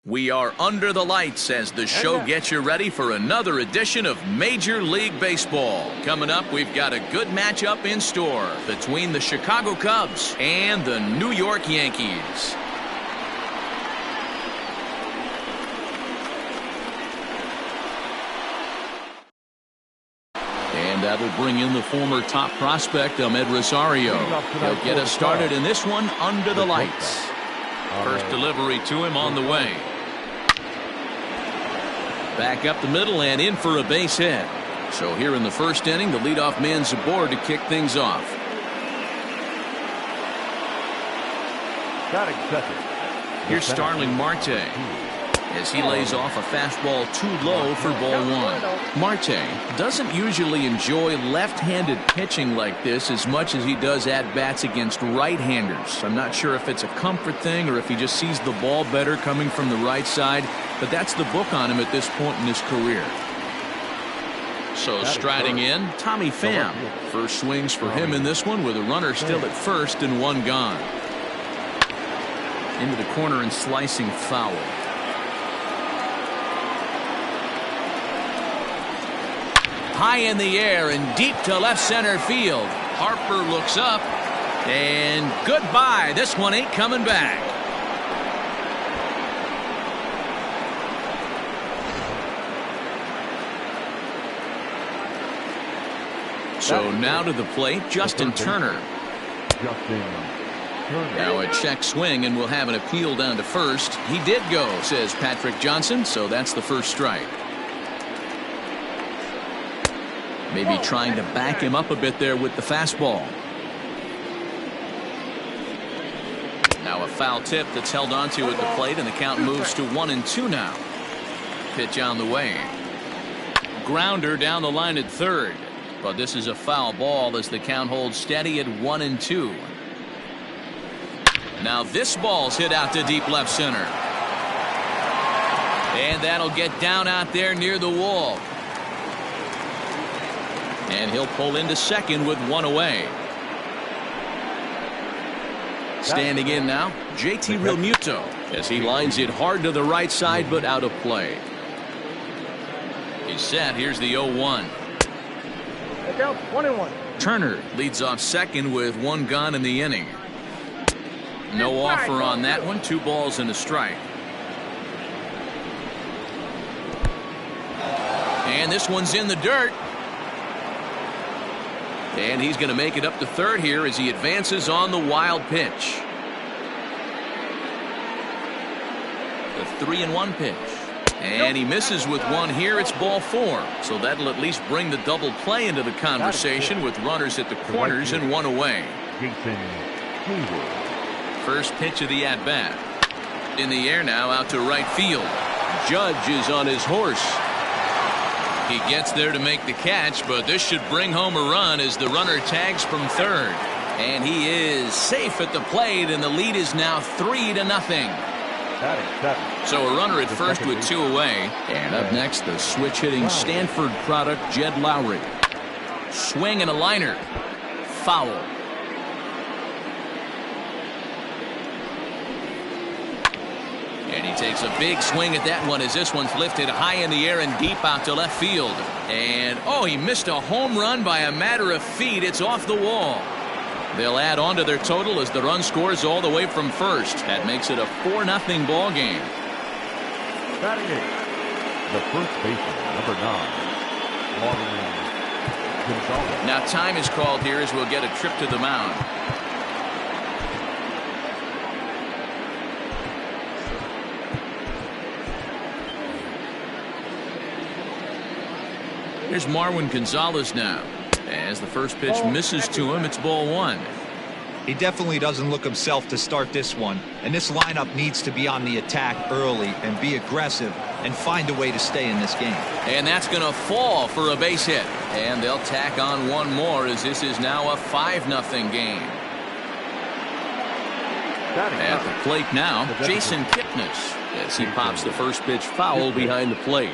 We are under the lights as the show gets you ready for another edition of Major League Baseball. Coming up, we've got a good matchup in store between the Chicago Cubs and the New York Yankees. And that'll bring in the former top prospect, Ahmed Rosario. He'll get us started in this one under the lights. First delivery to him on the way. Back up the middle and in for a base hit. So here in the first inning, the leadoff man's aboard to kick things off. Here's Starling Marte as he lays off a fastball too low for ball one. Marte doesn't usually enjoy left-handed pitching like this as much as he does at-bats against right-handers. I'm not sure if it's a comfort thing or if he just sees the ball better coming from the right side, but that's the book on him at this point in his career. So striding in, Tommy Pham. First swings for him in this one with a runner still at first and one gone. Into the corner and slicing foul. High in the air and deep to left center field. Harper looks up and goodbye. This one ain't coming back. So now to the plate, Justin Turner. Now a check swing and we'll have an appeal down to first. He did go, says Patrick Johnson, so that's the first strike. Maybe trying to back him up a bit there with the fastball. Now a foul tip that's held onto at the plate, and the count moves to 1-2 now. Pitch on the way. Grounder down the line at third. But this is a foul ball as the count holds steady at 1-2. Now this ball's hit out to deep left center. And that'll get down out there near the wall. And he'll pull into second with one away. Standing in now, JT Realmuto as he lines it hard to the right side but out of play. He's set. Here's the 0-1. Down 21. Turner leads off second with one gone in the inning. No offer on that one. 2 balls and a strike. And this one's in the dirt. And he's going to make it up to third here as he advances on the wild pitch. The 3-1 pitch. And he misses with one here. It's ball 4. So that'll at least bring the double play into the conversation with runners at the corners and one away. First pitch of the at-bat. In the air now out to right field. Judge is on his horse. He gets there to make the catch, but this should bring home a run as the runner tags from third. And he is safe at the plate, and the lead is now 3-0. So a runner at first with 2 away. And up next, the switch-hitting Stanford product, Jed Lowry. Swing and a liner. Foul. And he takes a big swing at that one as this one's lifted high in the air and deep out to left field. And, oh, he missed a home run by a matter of feet. It's off the wall. They'll add on to their total as the run scores all the way from first. That makes it a 4-0 ball game. Batting it, the first baseman, number 9. Now time is called here as we'll get a trip to the mound. Here's Marwin Gonzalez now. As the first pitch misses to him, it's ball 1. He definitely doesn't look himself to start this one, and this lineup needs to be on the attack early and be aggressive and find a way to stay in this game. And that's going to fall for a base hit, and they'll tack on one more as this is now a 5-0 game. At the plate now, Jason Kipnis as he pops the first pitch foul behind the plate.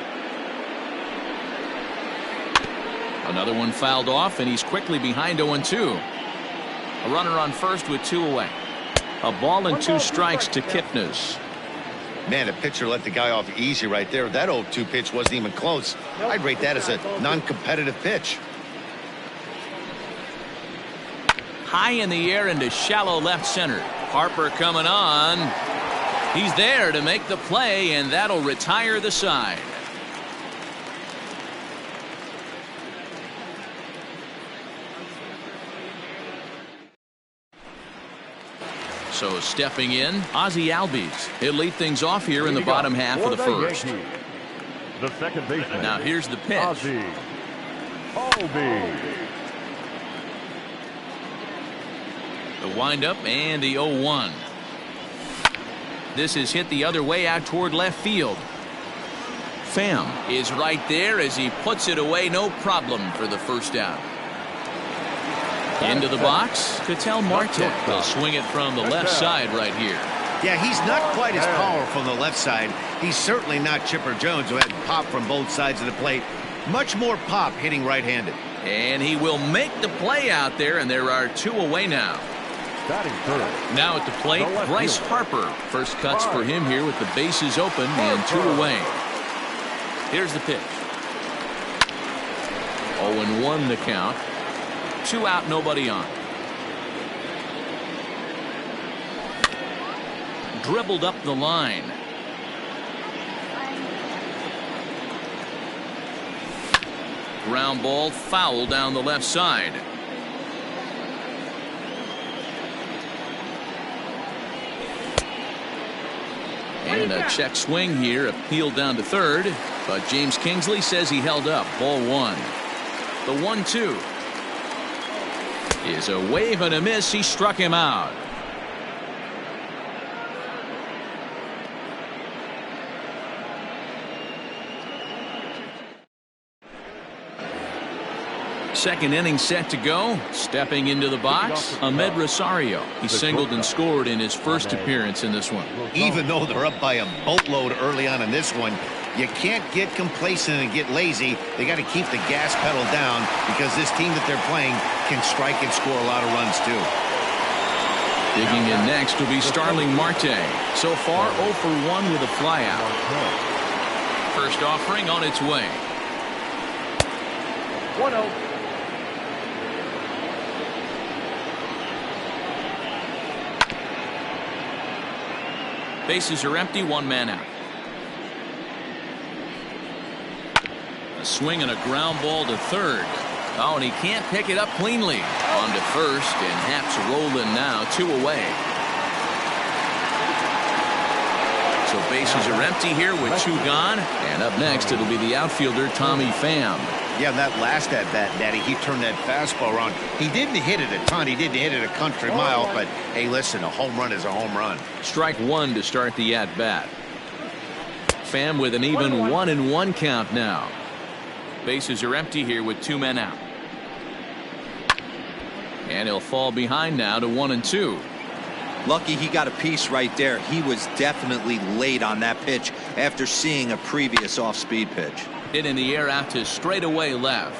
Another one fouled off, and he's quickly behind 0-2. A runner on first with 2 away. A ball and 2 strikes to Kipnis. Man, a pitcher let the guy off easy right there. That 0-2 pitch wasn't even close. I'd rate that as a non-competitive pitch. High in the air into shallow left center. Harper coming on. He's there to make the play, and that'll retire the side. So stepping in, Ozzie Albies. He'll lead things off here in the bottom half of the first. The second baseman. Now here's the pitch. Ozzie Albies. The windup and the 0-1. This is hit the other way out toward left field. Pham is right there as he puts it away, no problem for the first out. Into the box, Ketel Marte will swing it from the left side right here. Yeah, he's not quite as powerful on the left side. He's certainly not Chipper Jones, who had pop from both sides of the plate. Much more pop hitting right-handed. And he will make the play out there, and there are 2 away now. Now at the plate, Bryce Harper. First cuts for him here with the bases open and 2 away. Here's the pitch. 0-1 the count. 2 out, nobody on. Dribbled up the line. Ground ball foul down the left side. And a check swing here, appealed down to third, but James Kingsley says he held up. Ball 1. The 1-2 is a wave and a miss. He struck him out. Second inning set to go. Stepping into the box, Ahmed Rosario. He singled and scored in his first appearance in this one. Even though they're up by a boatload early on in this one, you can't get complacent and get lazy. They got to keep the gas pedal down because this team that they're playing can strike and score a lot of runs too. Digging in next will be Starling Marte. So far 0 for 1 with a flyout. First offering on its way. 1-0. Bases are empty, 1 man out. A swing and a ground ball to third. Oh, and he can't pick it up cleanly. On to first, and Haps rolling now, 2 away. So bases are empty here with 2 gone. And up next, it'll be the outfielder, Tommy Pham. Yeah, that last at-bat, Daddy, he turned that fastball around. He didn't hit it a ton. He didn't hit it a country mile. But, hey, listen, a home run is a home run. Strike 1 to start the at-bat. Pham with an even 1-1 count now. Bases are empty here with 2 men out. And he'll fall behind now to 1-2. Lucky he got a piece right there. He was definitely late on that pitch after seeing a previous off-speed pitch. Hit in the air out to straightaway left.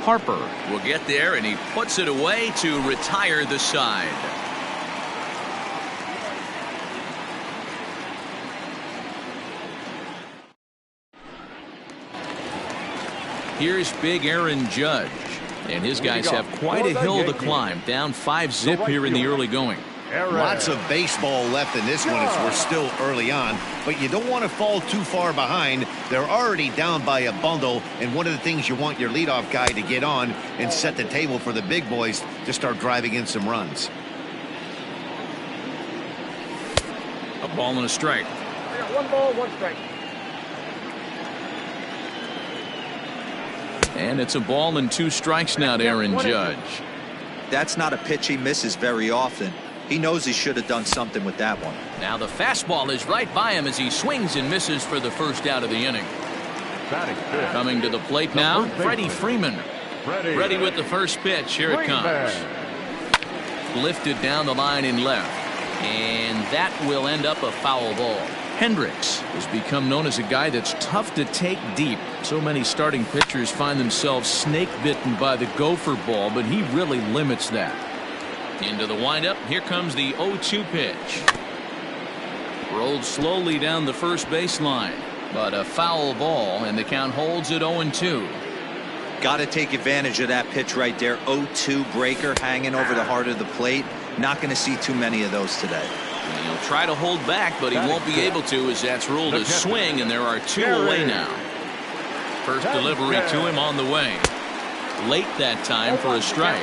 Harper will get there, and he puts it away to retire the side. Here's big Aaron Judge, and his guys have quite a hill to climb. Down 5-0 here in the early going. Lots of baseball left in this one as we're still early on, but you don't want to fall too far behind. They're already down by a bundle, and one of the things you want your leadoff guy to get on and set the table for the big boys to start driving in some runs. A ball and a strike. I got 1 ball, 1 strike. And it's a ball and 2 strikes now to Aaron Judge. That's not a pitch he misses very often. He knows he should have done something with that one. Now the fastball is right by him as he swings and misses for the first out of the inning. Coming to the plate now, Freddie Freeman. Ready with the first pitch. Here it comes. Lifted down the line in left. And that will end up a foul ball. Hendricks has become known as a guy that's tough to take deep. So many starting pitchers find themselves snake bitten by the gopher ball, but he really limits that. Into the windup. Here comes the 0-2 pitch. Rolled slowly down the first baseline, but a foul ball, and the count holds at 0-2. Got to take advantage of that pitch right there. 0-2 breaker hanging over the heart of the plate. Not going to see too many of those today. And he'll try to hold back, but he won't be able to, as that's ruled a swing, and there are 2 away now. First delivery to him on the way. Late that time for a strike.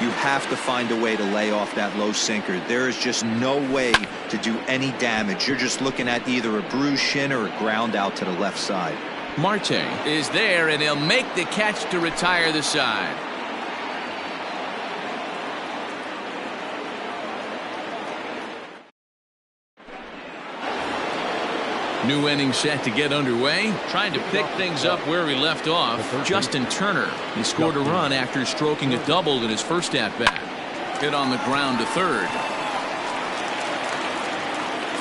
You have to find a way to lay off that low sinker. There is just no way to do any damage. You're just looking at either a bruised shin or a ground out to the left side. Marte is there, and he'll make the catch to retire the side. New inning set to get underway. Trying to pick things up where he left off. Justin Turner. He scored a run after stroking a double in his first at-bat. Hit on the ground to third.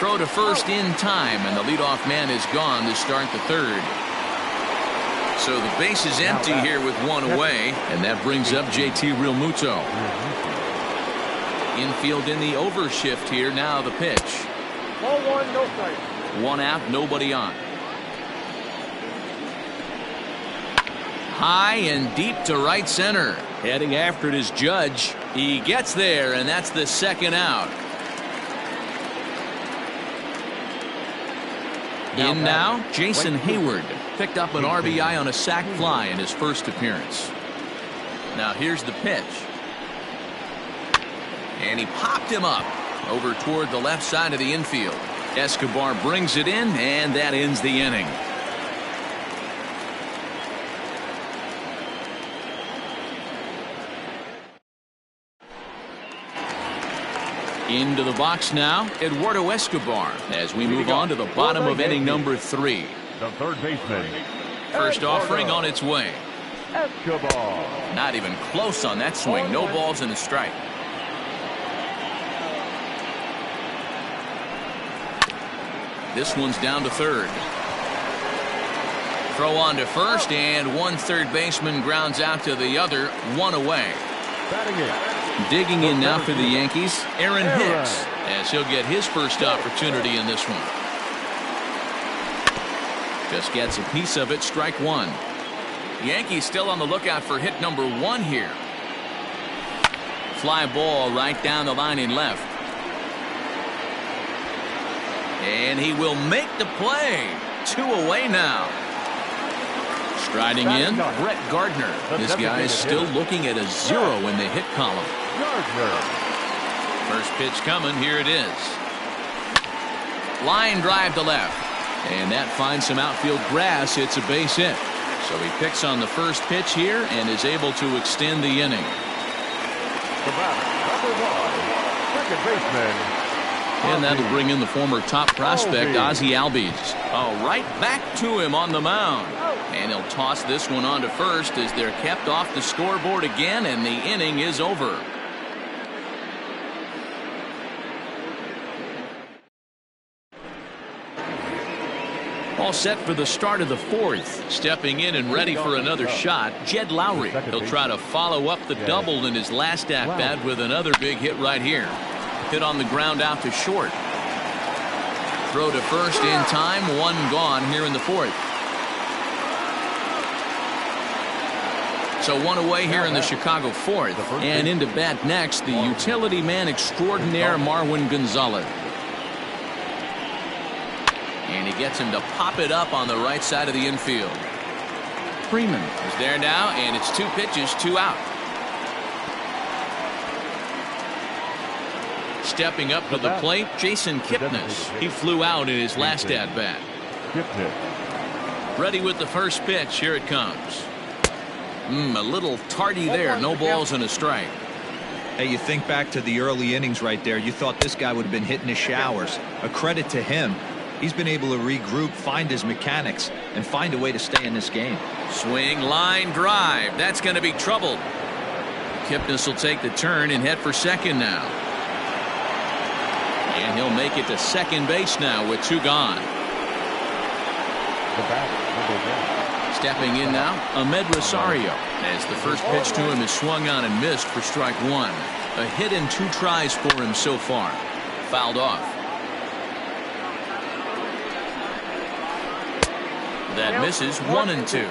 Throw to first in time, and the leadoff man is gone to start the third. So the base is empty here with 1 away, and that brings up JT Realmuto. Infield in the overshift here. Now the pitch. Ball 1, no strike. 1 out, nobody on. High and deep to right center. Heading after it is Judge. He gets there, and that's the second out. In now, Jason Hayward picked up an RBI on a sac fly in his first appearance. Now here's the pitch. And he popped him up over toward the left side of the infield. Escobar brings it in, and that ends the inning. Into the box now, Eduardo Escobar, as we move on to the bottom of inning number 3. The third baseman. First offering on its way. Escobar. Not even close on that swing. No balls and a strike. This one's down to third. Throw on to first, and one third baseman grounds out to the other. 1 away. Batting in. Digging in now for the Yankees, Aaron Hicks, as he'll get his first opportunity in this one. Just gets a piece of it. Strike 1. Yankees still on the lookout for hit number 1 here. Fly ball right down the line in left. And he will make the play. 2 away now. Striding in, Brett Gardner. This guy is still looking at a 0 in the hit column. First pitch coming. Here it is. Line drive to left. And that finds some outfield grass. It's a base hit. So he picks on the first pitch here and is able to extend the inning. The batter, number 1, second baseman. And that'll bring in the former top prospect, Ozzie Albies. Oh, right back to him on the mound. And he'll toss this one on to first as they're kept off the scoreboard again, and the inning is over. All set for the start of the 4th. Stepping in and ready for another shot, Jed Lowry. He'll try to follow up the double in his last at-bat with another big hit right here. Hit on the ground out to short. Throw to first in time. 1 gone here in the 4th. So 1 away here in the Chicago 4th. And into bat next, the utility man extraordinaire, Marwin Gonzalez. And he gets him to pop it up on the right side of the infield. Freeman is there now, and it's 2 pitches, 2 out. Stepping up to the plate, Jason Kipnis. He flew out in his last at-bat. Ready with the first pitch. Here it comes. A little tardy there. No balls and a strike. Hey, you think back to the early innings right there. You thought this guy would have been hitting his showers. A credit to him. He's been able to regroup, find his mechanics, and find a way to stay in this game. Swing, line drive. That's going to be trouble. Kipnis will take the turn and head for second now. And he'll make it to second base now with 2 gone. Stepping in now, Ahmed Rosario, as the first pitch to him is swung on and missed for strike 1. A hit and 2 tries for him so far. Fouled off. That misses 1-2.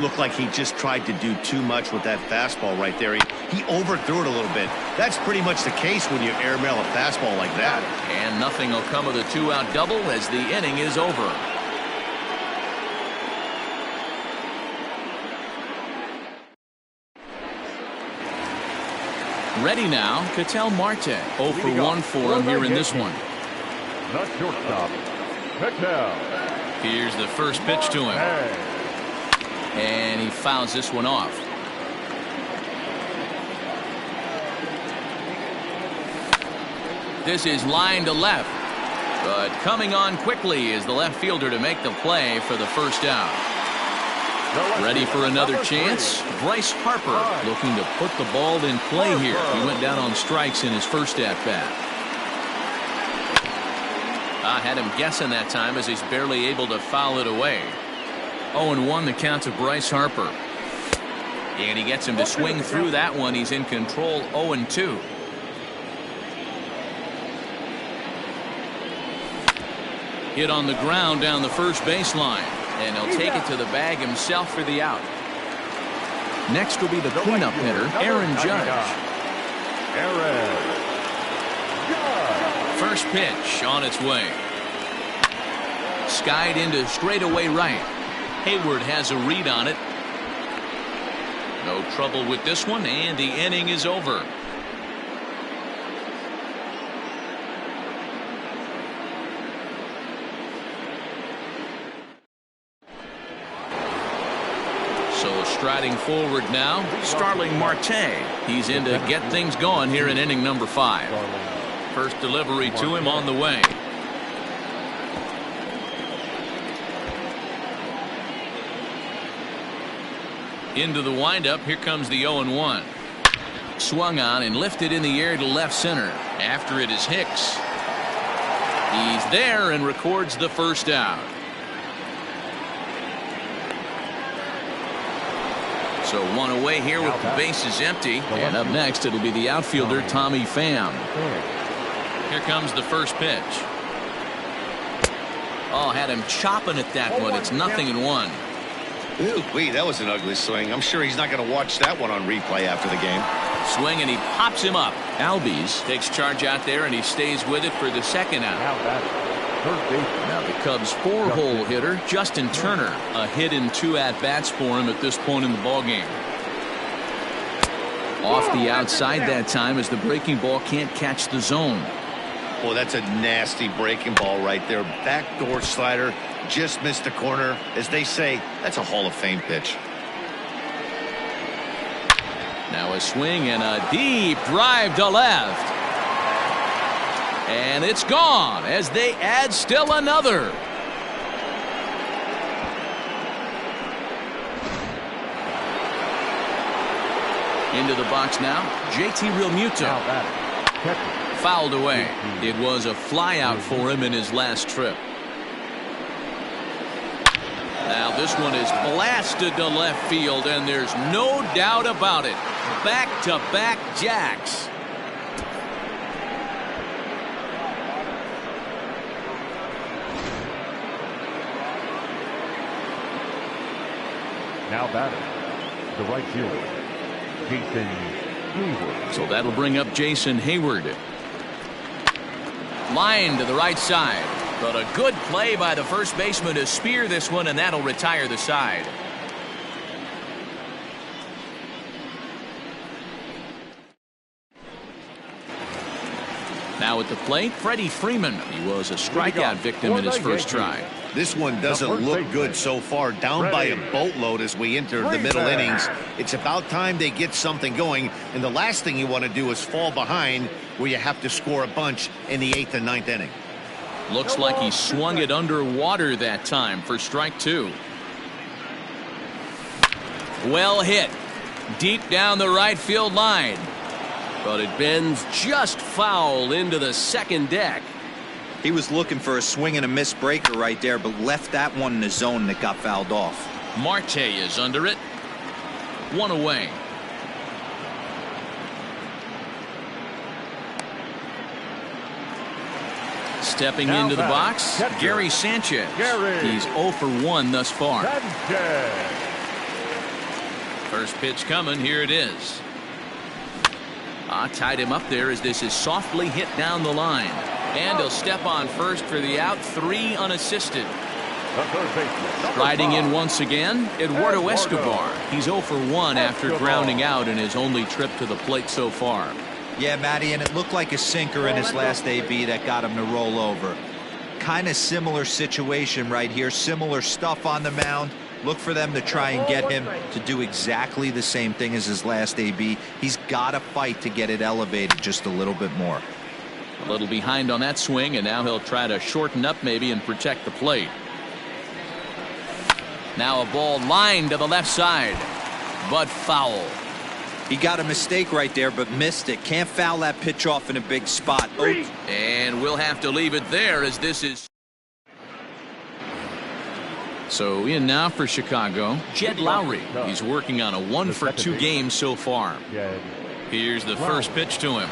Looked like he just tried to do too much with that fastball right there. He overthrew it a little bit. That's pretty much the case when you airmail a fastball like that. And nothing will come of the 2-out double as the inning is over. Ready now, Ketel Marte. 0 for 1 for him here in this one. The shortstop, Ketel. Here's the first pitch to him. And he fouls this one off. This is line to left. But coming on quickly is the left fielder to make the play for the first out. Ready for another chance? Bryce Harper looking to put the ball in play here. He went down on strikes in his first at-bat. I had him guessing that time as he's barely able to foul it away. 0-1 the count to Bryce Harper. And he gets him to swing through that one. He's in control. 0-2. Hit on the ground down the first baseline. And he'll take it to the bag himself for the out. Next will be the cleanup hitter, Aaron Judge. First pitch on its way. Skied into straightaway right. Hayward has a read on it. No trouble with this one, and the inning is over. So striding forward now, Starling Marte. He's in to get things going here in inning number 5. First delivery to him on the way. Into the windup. Here comes the 0-1. Swung on and lifted in the air to left center. After it is Hicks. He's there and records the first out. So one away here with the bases empty. And up next it'll be the outfielder Tommy Pham. Here comes the first pitch. Oh, had him chopping at that one. It's 0-1. Ooh, that was an ugly swing. I'm sure he's not going to watch that one on replay after the game. Swing and he pops him up. Albies takes charge out there and he stays with it for the second out. Now the Cubs' 4-hole hitter Justin Turner, a hit in 2 at-bats for him at this point in the ballgame. Off the outside that time as the breaking ball can't catch the zone. Well, that's a nasty breaking ball right there. Backdoor slider, just missed the corner. As they say, that's a Hall of Fame pitch. Now a swing and a deep drive to left. And it's gone as they add still another. Into the box now, JT Realmuto. Fouled away. It was a fly out for him in his last trip. Now this one is blasted to left field, and there's no doubt about it. Back-to-back jacks. Now batting, the right fielder, Jason Hayward. So that'll bring up Jason Hayward. Line to the right side. But a good play by the first baseman to spear this one, and that'll retire the side. Now at the plate, Freddie Freeman. He was a strikeout victim in his first try. This one doesn't look good so far. Down by a boatload as we enter the middle innings. It's about time they get something going. And the last thing you want to do is fall behind where you have to score a bunch in the 8th and 9th inning. Looks like he swung it underwater that time for strike 2. Well hit. Deep down the right field line. But it bends just foul into the second deck. He was looking for a swing and a miss breaker right there, but left that one in the zone that got fouled off. Marte is under it. 1 away. Stepping into the box, Gary Sanchez. He's 0 for 1 thus far. First pitch coming. Here it is. Tied him up there as this is softly hit down the line. And he'll step on first for the out. 3 unassisted. Riding in once again, Eduardo Escobar. He's 0 for 1 after grounding out in his only trip to the plate so far. Yeah, Matty, and it looked like a sinker in his last AB that got him to roll over. Kind of similar situation right here. Similar stuff on the mound. Look for them to try and get him to do exactly the same thing as his last AB. He's got to fight to get it elevated just a little bit more. A little behind on that swing, and now he'll try to shorten up maybe and protect the plate. Now a ball lined to the left side, but foul. He got a mistake right there, but missed it. Can't foul that pitch off in a big spot. Oh. And we'll have to leave it there as this is. So in now for Chicago, Jed Lowry. He's working on a 1 for 2 game so far. Here's the first pitch to him.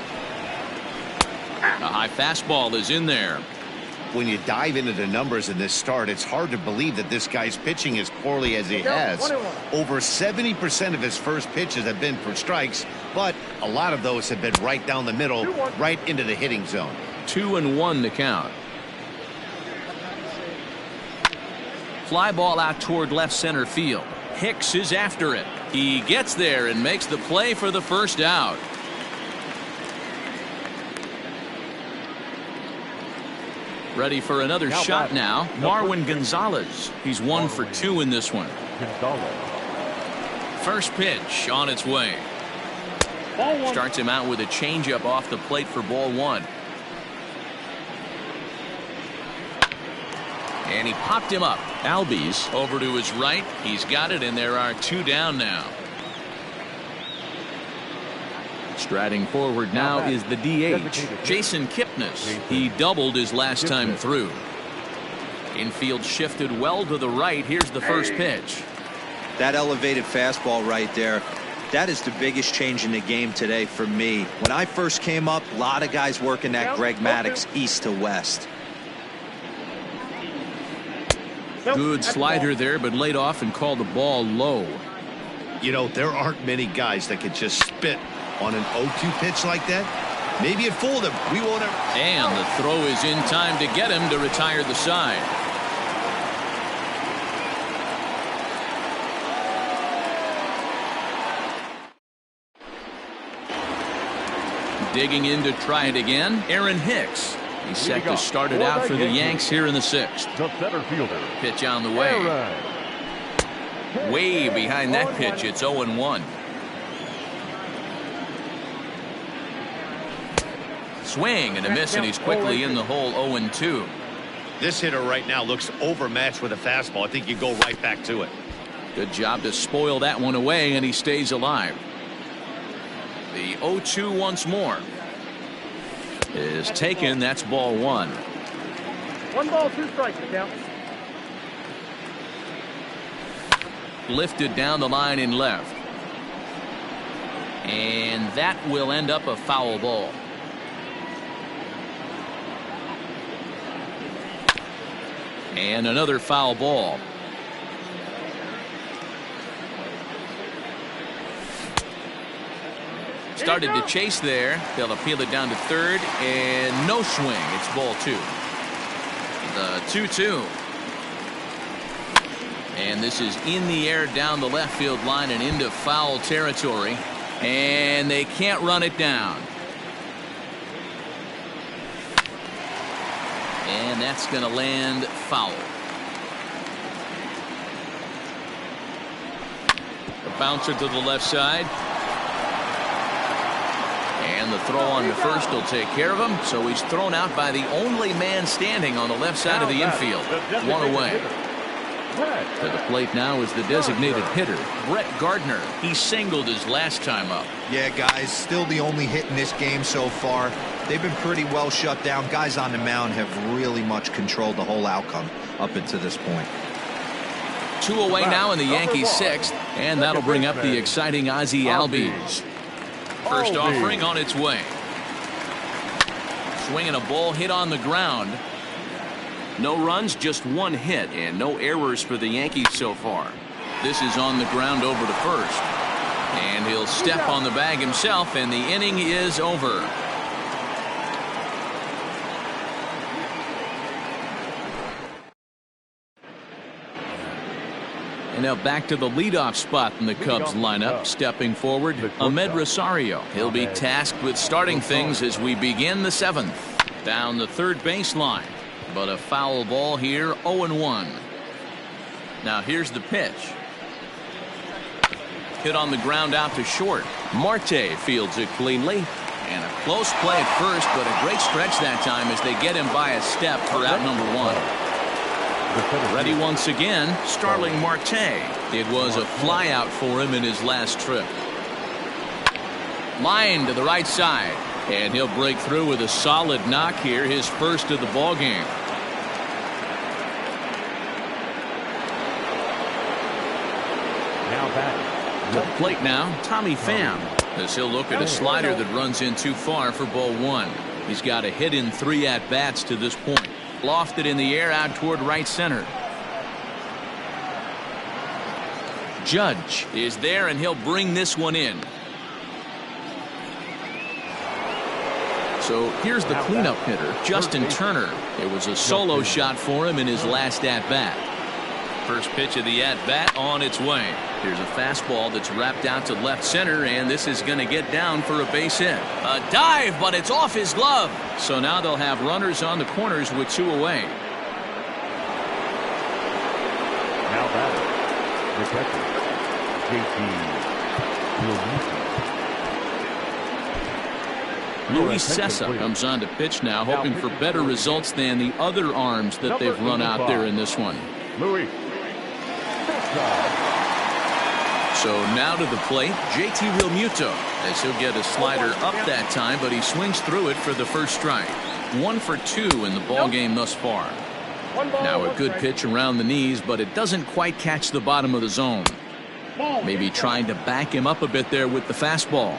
A high fastball is in there. When you dive into the numbers in this start, it's hard to believe that this guy's pitching as poorly as he has. Over 70% of his first pitches have been for strikes, but a lot of those have been right down the middle, right into the hitting zone. 2-1 the count. Fly ball out toward left center field. Hicks is after it. He gets there and makes the play for the first out. Ready for another shot now. Marwin Gonzalez. He's 1 for 2 in this one. First pitch on its way. Starts him out with a changeup off the plate for ball 1. And he popped him up. Albies over to his right. He's got it, and there are 2 down now. Striding forward now is the DH, Jason Kipnis. He doubled his last time through. Infield shifted well to the right. Here's the first pitch. That elevated fastball right there. That is the biggest change in the game today for me. When I first came up, a lot of guys working that Greg Maddux east to west. Good slider there, but laid off and called the ball low. You know, there aren't many guys that can just spit on an 0-2 pitch like that. Maybe it fooled him. We won't ever. And the throw is in time to get him to retire the side. Digging in to try it again, Aaron Hicks. He's set to start it out for the Yanks here in the 6th. The center fielder. Pitch on the way. Way behind that pitch. It's 0-1. Swing and a miss, and he's quickly in the hole. 0-2. This hitter right now looks overmatched with a fastball. I think you go right back to it. Good job to spoil that one away, and he stays alive. The 0-2 once more is taken. That's ball 1. 1 ball, 2 strikes, the count. Lifted down the line in left, and that will end up a foul ball. And another foul ball. Started to chase there. They'll appeal it down to third, and no swing. It's ball 2. The 2-2. And this is in the air down the left field line and into foul territory. And they can't run it down. And that's going to land foul. The bouncer to the left side. And the throw on to first will take care of him. So he's thrown out by the only man standing on the left side of the infield. 1 away. To the plate now is the designated hitter, Brett Gardner. He singled his last time up. Yeah, guys, still the only hit in this game so far. They've been pretty well shut down. Guys on the mound have really much controlled the whole outcome up until this point. 2 away now in the Yankees 6th, and that'll bring up the exciting Ozzie Albies. First offering on its way. Swinging a ball hit on the ground. No runs, just one hit, and no errors for the Yankees so far. This is on the ground over to first. And he'll step on the bag himself, and the inning is over. And now back to the leadoff spot in the Cubs lineup. Stepping forward, Ahmed Rosario. He'll be tasked with starting things as we begin the 7th. Down the third baseline. But a foul ball here, 0-1. Now here's the pitch. Hit on the ground out to short. Marte fields it cleanly. And a close play at first, but a great stretch that time as they get him by a step for out number 1. Ready once again, Starling Marte. It was a flyout for him in his last trip. Line to the right side. And he'll break through with a solid knock here, his first of the ball game. Now back. To the plate now, Tommy Pham. As he'll look at a slider that runs in too far for ball 1. He's got a hit in 3 at-bats to this point. Lofted in the air out toward right center. Judge is there, and he'll bring this one in. So here's the cleanup hitter, Justin Turner. It was a solo shot for him in his last at-bat. First pitch of the at-bat on its way. Here's a fastball that's wrapped out to left center, and this is going to get down for a base hit. A dive, but it's off his glove. So now they'll have runners on the corners with 2 away. Now back. The catcher, Luis Sessa comes on to pitch now, hoping for better results than the other arms that they've run out there in this one. Luis. So now to the plate, JT Realmuto, as he'll get a slider up that time, but he swings through it for the first strike. 1 for 2 in the ball game thus far. Now a good pitch around the knees, but it doesn't quite catch the bottom of the zone. Maybe trying to back him up a bit there with the fastball.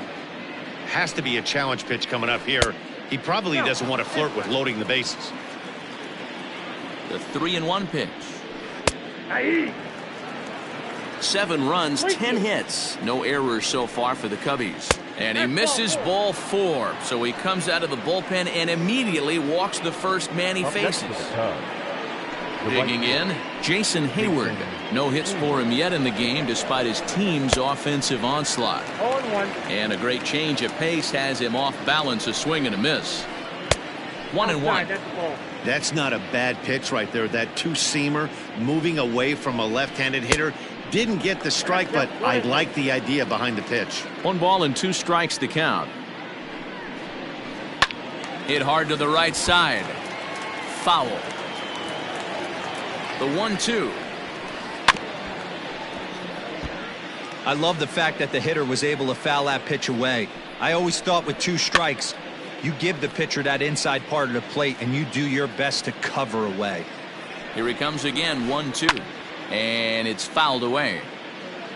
Has to be a challenge pitch coming up here. He probably doesn't want to flirt with loading the bases. The 3-1 pitch. 7 runs, 10 hits. No errors so far for the Cubbies. And he misses ball 4. So he comes out of the bullpen and immediately walks the first man he faces. Digging in, Jason Hayward. No hits for him yet in the game despite his team's offensive onslaught. And a great change of pace has him off balance, a swing and a miss. 1-1. That's not a bad pitch right there. That two-seamer moving away from a left-handed hitter. Didn't get the strike, but I like the idea behind the pitch. 1 ball and 2 strikes to count. Hit hard to the right side. Foul. The 1-2. I love the fact that the hitter was able to foul that pitch away. I always thought with 2 strikes, you give the pitcher that inside part of the plate and you do your best to cover away. Here he comes again, 1-2. And it's fouled away.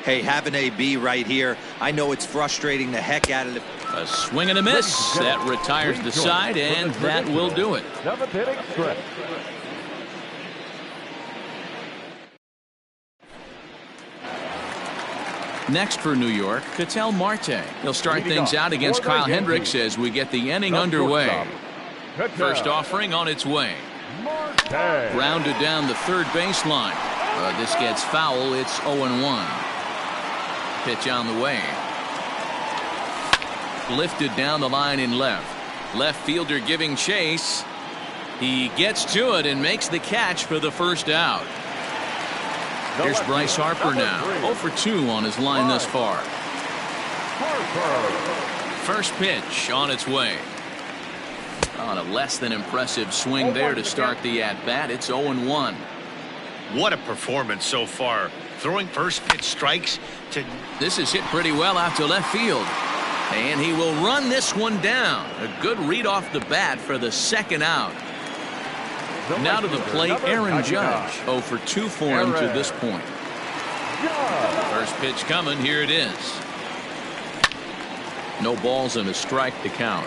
Hey, have an AB right here. I know it's frustrating the heck out of the... A swing and a miss. That retires the side, and that will do it. 7th inning stretch. Next for New York, Ketel Marte. He'll start things out against Kyle Hendricks as we get the inning underway. First offering on its way. Grounded down the third baseline. This gets foul. It's 0-1. Pitch on the way. Lifted down the line in left. Left fielder giving chase. He gets to it and makes the catch for the first out. Here's Bryce Harper now. 0 for 2 on his line thus far. First pitch on its way. On a less than impressive swing there to start the at-bat. It's 0-1. What a performance so far. Throwing first pitch strikes to... This is hit pretty well out to left field. And he will run this one down. A good read off the bat for the second out. Now to the plate, Aaron Judge. 0 for 2 for him to this point. First pitch coming. Here it is. No balls and a strike to count.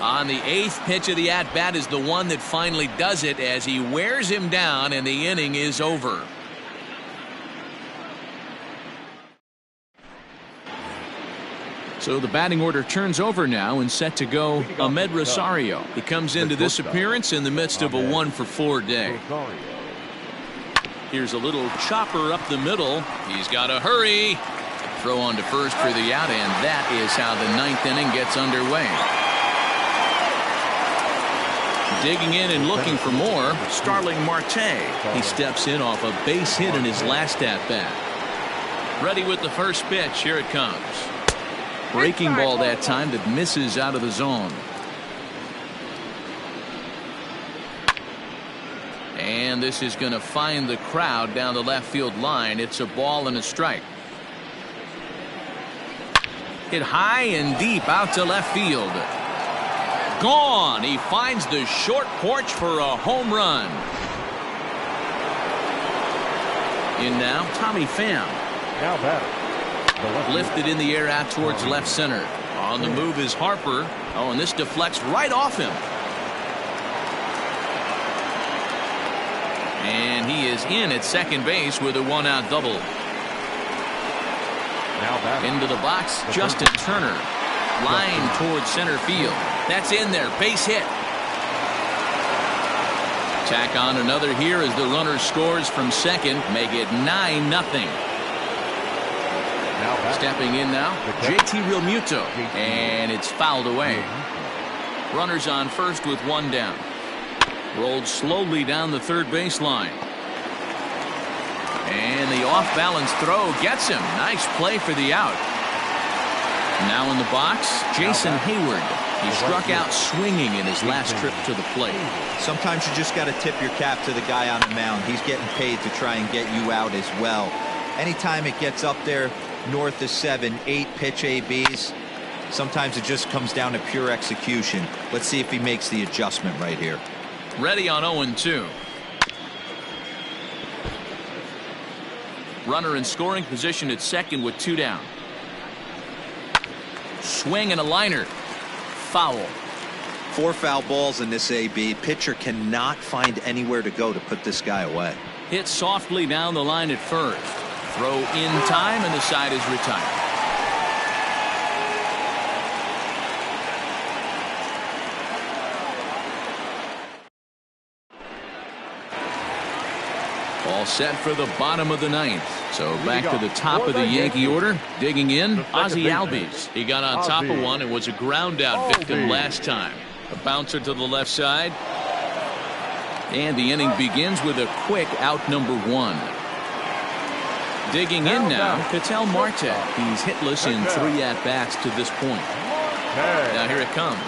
On the 8th pitch of the at-bat is the one that finally does it as he wears him down and the inning is over. So the batting order turns over now and set to go Ahmed Rosario. He comes into this appearance in the midst of a 1-for-4 day. Here's a little chopper up the middle. He's got to hurry. Throw on to first for the out, and that is how the 9th inning gets underway. Digging in and looking for more, Starling Marte. He steps in off a base hit in his last at-bat. Ready with the first pitch. Here it comes. Breaking ball that time that misses out of the zone. And this is going to find the crowd down the left field line. It's a ball and a strike. Hit high and deep out to left field. Gone. He finds the short porch for a home run. In now, Tommy Pham. Now batter. Lifted in the air out towards left center. On the move is Harper. Oh, and this deflects right off him. And he is in at second base with a 1-out double. Into the box, Justin Turner. Line towards center field. That's in there. Base hit. Tack on another here as the runner scores from second. Make it 9-0. Stepping in now, JT Realmuto, and it's fouled away. Runners on first with one down. Rolled slowly down the third baseline. And the off-balance throw gets him. Nice play for the out. Now in the box, Jason Hayward. He struck out swinging in his last trip to the plate. Sometimes you just got to tip your cap to the guy on the mound. He's getting paid to try and get you out as well. Anytime it gets up there north of 7, 8 pitch ABs, sometimes it just comes down to pure execution. Let's see if he makes the adjustment right here. Ready on 0-2. Runner in scoring position at second with 2 down. Swing and a liner. Foul. 4 foul balls in this AB. Pitcher cannot find anywhere to go to put this guy away. Hit softly down the line at first. Throw in time, and the side is retired. All set for the bottom of the 9th. So back to the top of the Yankee order. Digging in, Ozzie Albies. He got on top of one and was a ground out victim last time. A bouncer to the left side. And the inning begins with a quick out number 1. Digging in now, Ketel Marte. He's hitless in 3 at-bats to this point. Now here it comes.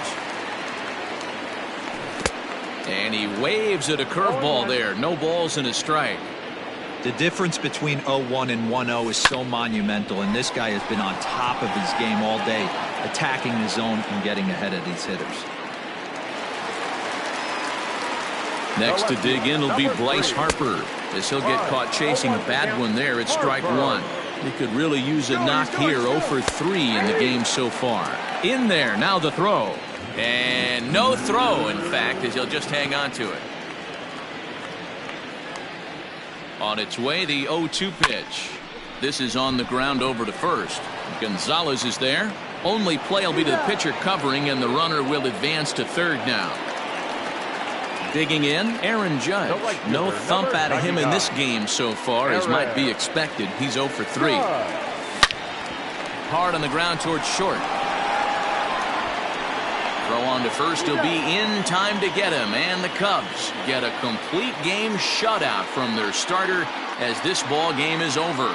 And he waves at a curveball there. No balls and a strike. The difference between 0-1 and 1-0 is so monumental, and this guy has been on top of his game all day, attacking the zone and getting ahead of these hitters. Next to dig in will be Bryce Harper, as he'll get caught chasing a bad one there at strike 1. He could really use a knock here. 0 for 3 in the game so far. In there, now the throw. And no throw, in fact, as he'll just hang on to it. On its way, the 0-2 pitch. This is on the ground over to first. Gonzalez is there. Only play will be to the pitcher covering, and the runner will advance to third now. Digging in, Aaron Judge. No thump out of him in this game so far, as might be expected. He's 0 for 3. Hard on the ground towards short. Throw on to first. He'll be in time to get him. And the Cubs get a complete game shutout from their starter as this ball game is over.